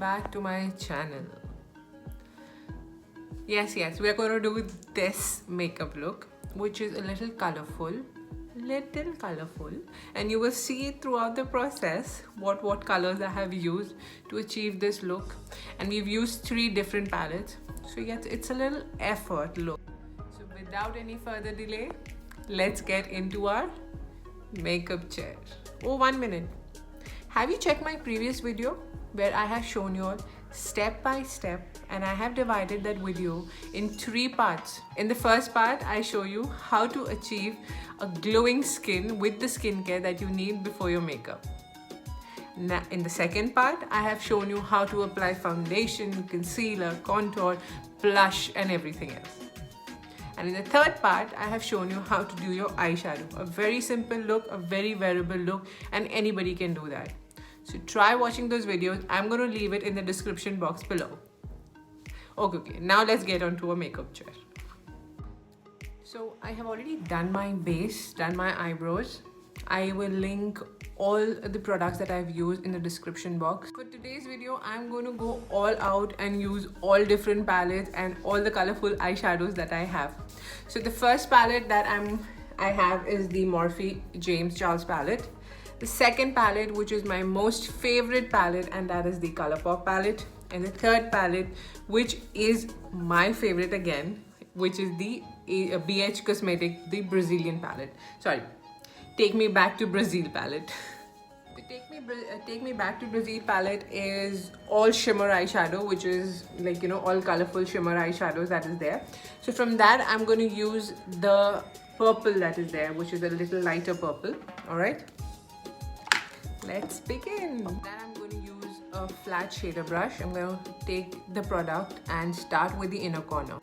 back to my channel. Yes, we are going to do this makeup look, which is a little colorful, and you will see throughout the process what colors I have used to achieve this look. And we've used 3 different palettes, so yes, it's a little effort look. So without any further delay, let's get into our makeup chair. Oh, 1 minute. Have you checked my previous video where I have shown you all step by step, and I have divided that video in 3 parts. In the first part, I show you how to achieve a glowing skin with the skincare that you need before your makeup. Now, in the second part, I have shown you how to apply foundation, concealer, contour, blush, and everything else. And in the third part, I have shown you how to do your eyeshadow. A very simple look, a very wearable look, and anybody can do that. So try watching those videos. I'm going to leave it in the description box below. Okay, now let's get on to a makeup chair. So I have already done my base, done my eyebrows. I will link all the products that I've used in the description box. For today's video, I'm going to go all out and use all different palettes and all the colorful eyeshadows that I have. So the first palette that I have is the Morphe James Charles palette. The second palette, which is my most favorite palette, and that is the Colourpop palette. And the third palette, which is my favorite again, which is the BH Cosmetic, the Brazilian palette. Sorry, Take Me Back to Brazil palette. The Take Me Back to Brazil palette is all shimmer eyeshadow, which is like, you know, all colorful shimmer eyeshadows that is there. So from that, I'm going to use the purple that is there, which is a little lighter purple. All right. Let's begin. Then I'm going to use a flat shader brush. I'm going to take the product and start with the inner corner.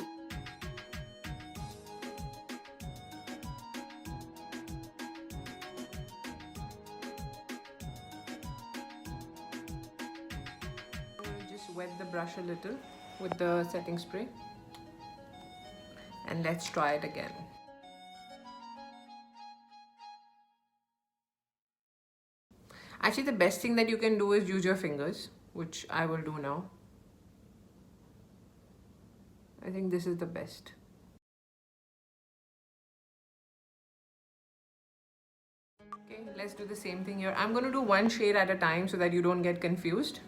I'm going to just wet the brush a little with the setting spray. And let's try it again. Actually, the best thing that you can do is use your fingers, which I will do now. I think this is the best. Okay, let's do the same thing here. I'm going to do 1 shade at a time so that you don't get confused.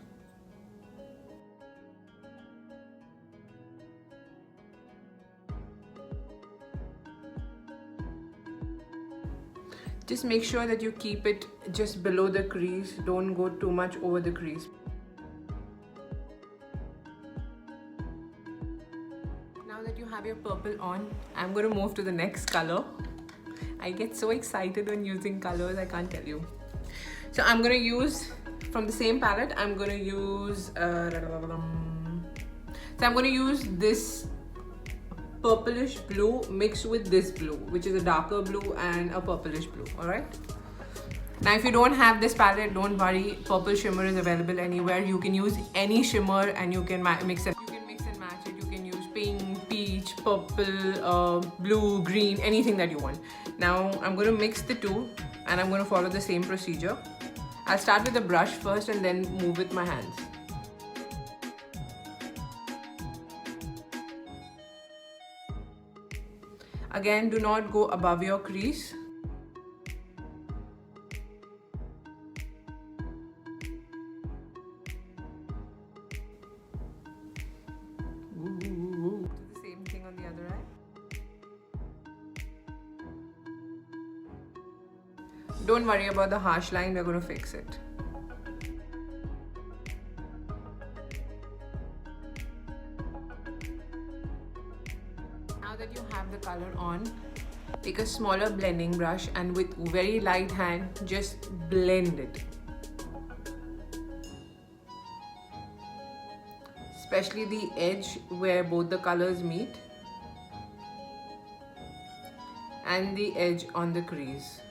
Just make sure that you keep it just below the crease. Don't go too much over the crease. Now that you have your purple on, I'm going to move to the next color. I get so excited when using colors, I can't tell you. So I'm going to use, from the same palette, I'm going to use, this purplish blue mixed with this blue, which is a darker blue and a purplish blue. All right, now if you don't have this palette, don't worry, purple shimmer is available anywhere. You can use any shimmer and you can mix it. You can mix and match it. You can use pink, peach, purple, blue, green, anything that you want. Now I'm going to mix the two and I'm going to follow the same procedure. I'll start with the brush first and then move with my hands. Again, do not go above your crease. Do the same thing on the other eye. Don't worry about the harsh line, we're going to fix it. Now that you have the color on, take a smaller blending brush and with very light hand, just blend it. Especially the edge where both the colors meet and the edge on the crease.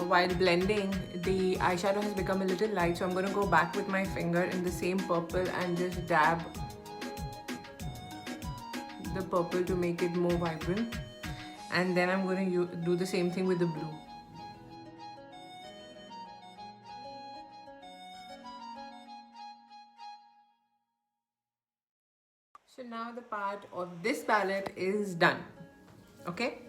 while blending, the eyeshadow has become a little light, so I'm going to go back with my finger in the same purple and just dab the purple to make it more vibrant. And then I'm going to do the same thing with the blue. So now the part of this palette is done. Okay?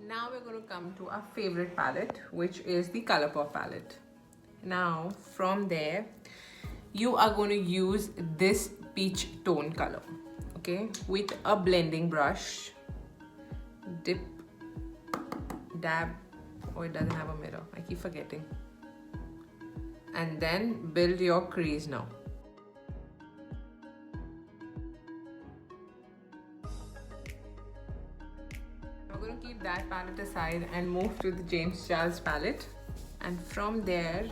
Now we're going to come to our favorite palette, which is the Colourpop palette. Now from there, you are going to use this peach tone color. Okay? With a blending brush. Dip, dab. Oh, it doesn't have a mirror. I keep forgetting. And then build your crease now. We're going to keep that palette aside and move to the James Charles palette. And from there,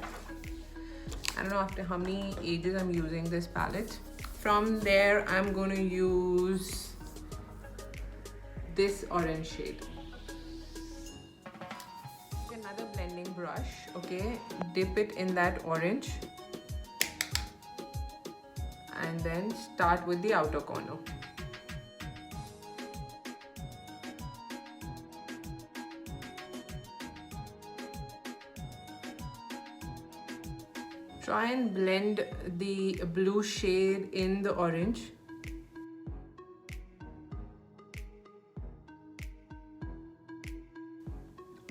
I don't know after how many ages I'm using this palette. From there, I'm going to use this orange shade. Another blending brush, okay? Dip it in that orange. And then start with the outer corner. Try and blend the blue shade in the orange.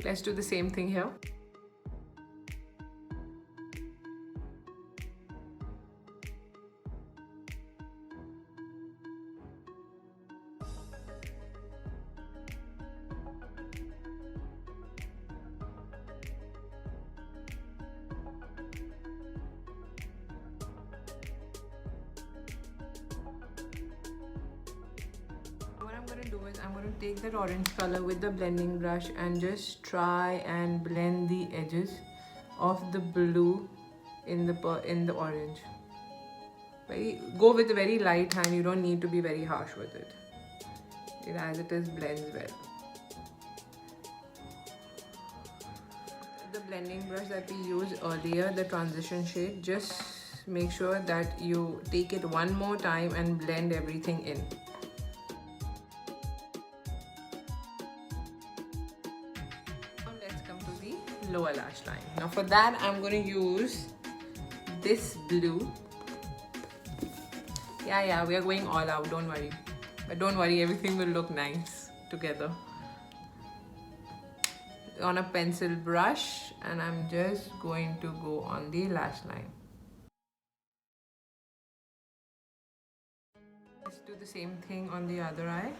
Let's do the same thing here. I'm going to take that orange color with the blending brush and just try and blend the edges of the blue in the orange. Go with a very light hand. You don't need to be very harsh with it. It as it is blends well. The blending brush that we used earlier, the transition shade, just make sure that you take it one more time and blend everything in. Lower lash line. Now for that I'm going to use this blue. Yeah, we are going all out, don't worry. But don't worry, everything will look nice together. On a pencil brush, and I'm just going to go on the lash line. Let's do the same thing on the other eye.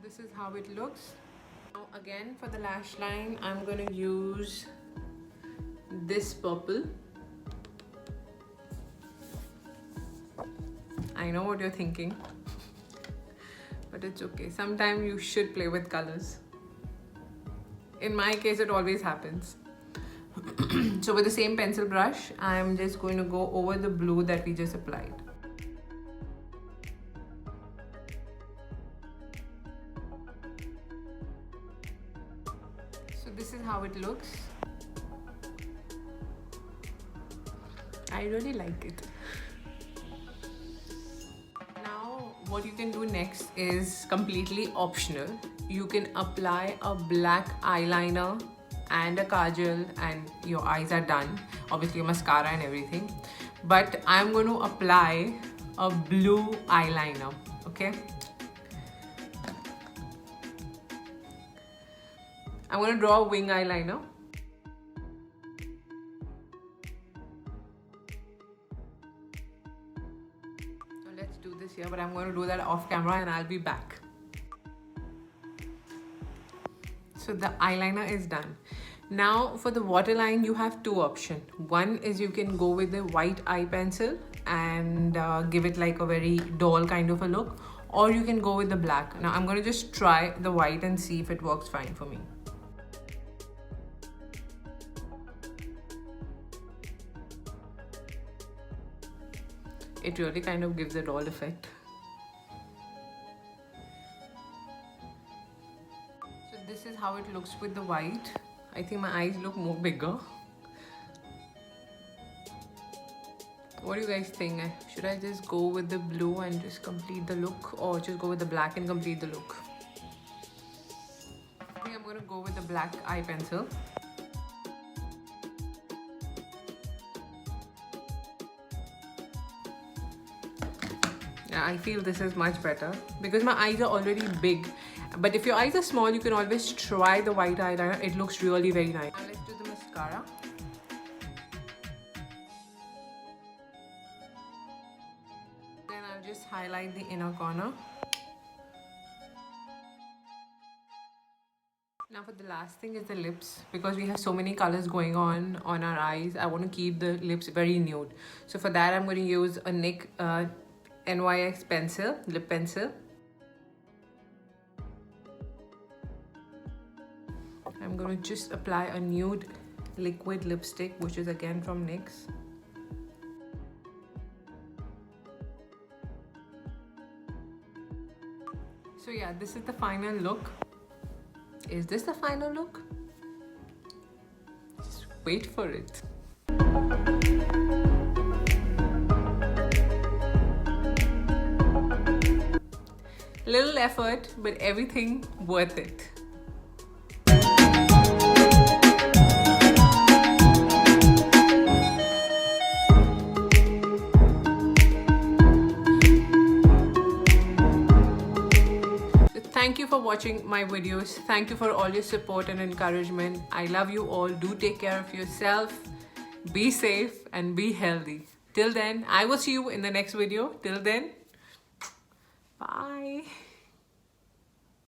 This is how it looks. Now again for the lash line, I'm going to use this purple. I know what you're thinking, but it's okay. Sometimes you should play with colors. In my case, it always happens. So with the same pencil brush, I'm just going to go over the blue that we just applied. This is how it looks. I really like it. Now what you can do next is completely optional. You can apply a black eyeliner and a kajal and your eyes are done. Obviously your mascara and everything. But I'm going to apply a blue eyeliner, okay? I'm going to draw a wing eyeliner. So let's do this here, but I'm going to do that off camera and I'll be back. So the eyeliner is done. Now for the waterline, you have two options. One is you can go with the white eye pencil and give it like a very doll kind of a look, or you can go with the black. Now I'm going to just try the white and see if it works fine for me. It really kind of gives a doll effect. how it looks with the white. I think my eyes look more bigger. What do you guys think? Should I just go with the blue and just complete the look, or just go with the black and complete the look? I think I'm going to go with the black eye pencil. Yeah, I feel this is much better because my eyes are already big. But if your eyes are small, you can always try the white eyeliner. It looks really very nice. Now let's do the mascara. Then I'll just highlight the inner corner. Now for the last thing is the lips. Because we have so many colors going on our eyes, I want to keep the lips very nude. So for that, I'm going to use a Nykaa NYX pencil, lip pencil. I'm going to just apply a nude liquid lipstick, which is again from NYX. So yeah, this is the final look. Is this the final look? Just wait for it. Little effort, but everything worth it. Thank you for watching my videos. Thank you for all your support and encouragement. I love you all. Do take care of yourself. Be safe and be healthy. Till then, I will see you in the next video. Till then, bye.